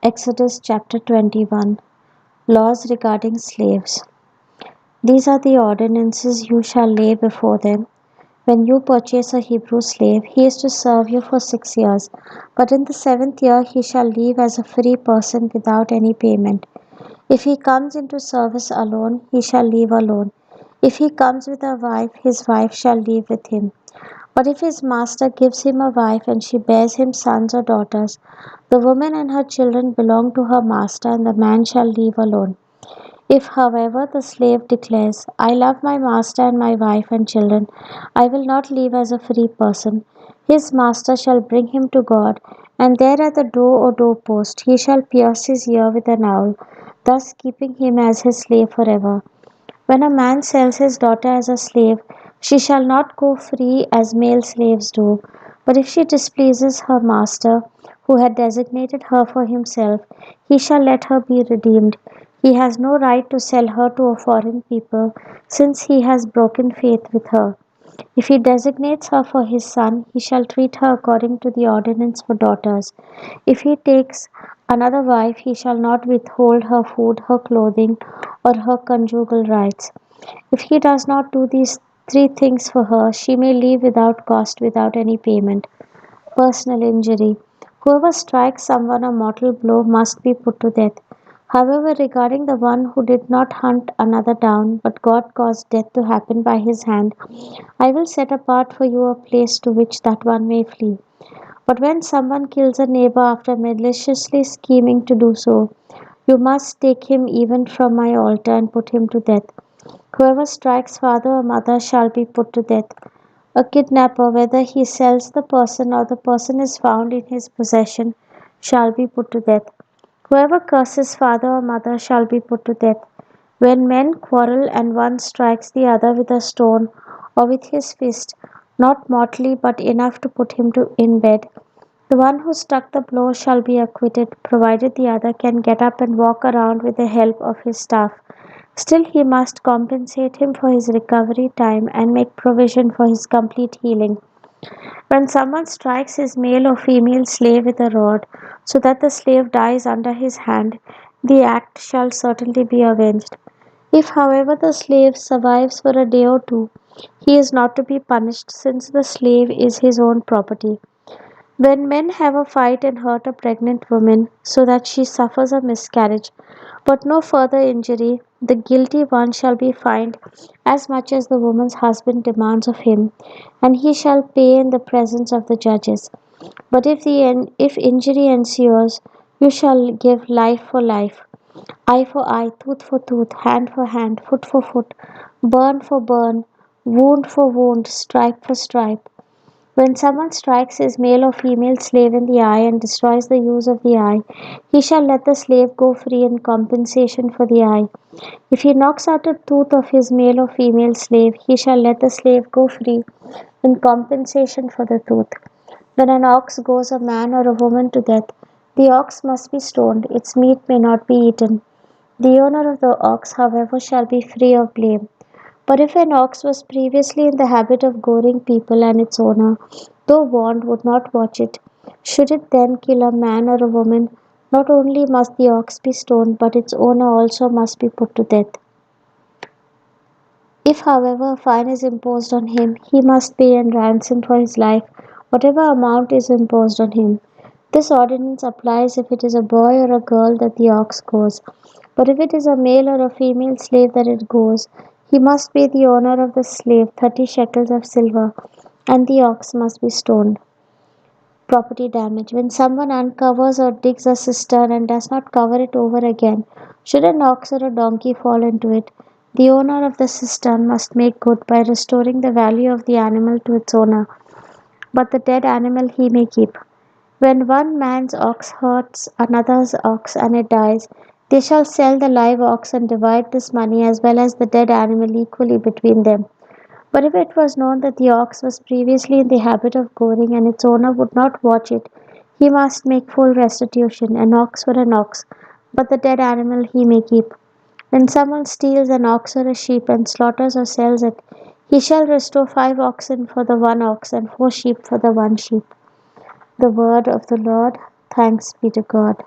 Exodus chapter 21. Laws regarding slaves. These are the ordinances you shall lay before them. When you purchase a Hebrew slave, he is to serve you for 6 years, but in the 7th year he shall leave as a free person without any payment. If he comes into service alone, he shall leave alone. If he comes with a wife, his wife shall leave with him. But if his master gives him a wife and she bears him sons or daughters, the woman and her children belong to her master, and the man shall leave alone. If, however, the slave declares, I love my master and my wife and children, I will not leave as a free person, his master shall bring him to God, and there at the door or doorpost he shall pierce his ear with an awl, thus keeping him as his slave forever. When a man sells his daughter as a slave, she shall not go free as male slaves do, but if she displeases her master, who had designated her for himself, he shall let her be redeemed. He has no right to sell her to a foreign people, since he has broken faith with her. If he designates her for his son, he shall treat her according to the ordinance for daughters. If he takes another wife, he shall not withhold her food, her clothing, or her conjugal rights. If he does not do these three things for her, she may leave without cost, without any payment. Personal injury. Whoever strikes someone a mortal blow must be put to death. However, regarding the one who did not hunt another down, but God caused death to happen by his hand, I will set apart for you a place to which that one may flee. But when someone kills a neighbor after maliciously scheming to do so, you must take him even from my altar and put him to death. Whoever strikes father or mother shall be put to death. A kidnapper, whether he sells the person or the person is found in his possession, shall be put to death. Whoever curses father or mother shall be put to death. When men quarrel and one strikes the other with a stone or with his fist, not mortally but enough to put him in bed, the one who struck the blow shall be acquitted, provided the other can get up and walk around with the help of his staff. Still, he must compensate him for his recovery time and make provision for his complete healing. When someone strikes his male or female slave with a rod, so that the slave dies under his hand, the act shall certainly be avenged. If, however, the slave survives for a day or two, he is not to be punished, since the slave is his own property. When men have a fight and hurt a pregnant woman so that she suffers a miscarriage, but no further injury, the guilty one shall be fined as much as the woman's husband demands of him, and he shall pay in the presence of the judges. But if injury ensues, you shall give life for life, eye for eye, tooth for tooth, hand for hand, foot for foot, burn for burn, wound for wound, stripe for stripe. When someone strikes his male or female slave in the eye and destroys the use of the eye, he shall let the slave go free in compensation for the eye. If he knocks out a tooth of his male or female slave, he shall let the slave go free in compensation for the tooth. When an ox goes a man or a woman to death, the ox must be stoned, its meat may not be eaten. The owner of the ox, however, shall be free of blame. But if an ox was previously in the habit of goring people and its owner, though warned, would not watch it, should it then kill a man or a woman, not only must the ox be stoned, but its owner also must be put to death. If, however, a fine is imposed on him, he must pay in ransom for his life whatever amount is imposed on him. This ordinance applies if it is a boy or a girl that the ox goes. But if it is a male or a female slave that it goes, he must pay the owner of the slave 30 shekels of silver, and the ox must be stoned. Property damage. When someone uncovers or digs a cistern and does not cover it over again, should an ox or a donkey fall into it, the owner of the cistern must make good by restoring the value of the animal to its owner, but the dead animal he may keep. When one man's ox hurts another's ox and it dies, they shall sell the live ox and divide this money as well as the dead animal equally between them. But if it was known that the ox was previously in the habit of goring and its owner would not watch it, he must make full restitution, an ox for an ox, but the dead animal he may keep. When someone steals an ox or a sheep and slaughters or sells it, he shall restore 5 oxen for the one ox and 4 sheep for the one sheep. The word of the Lord. Thanks be to God.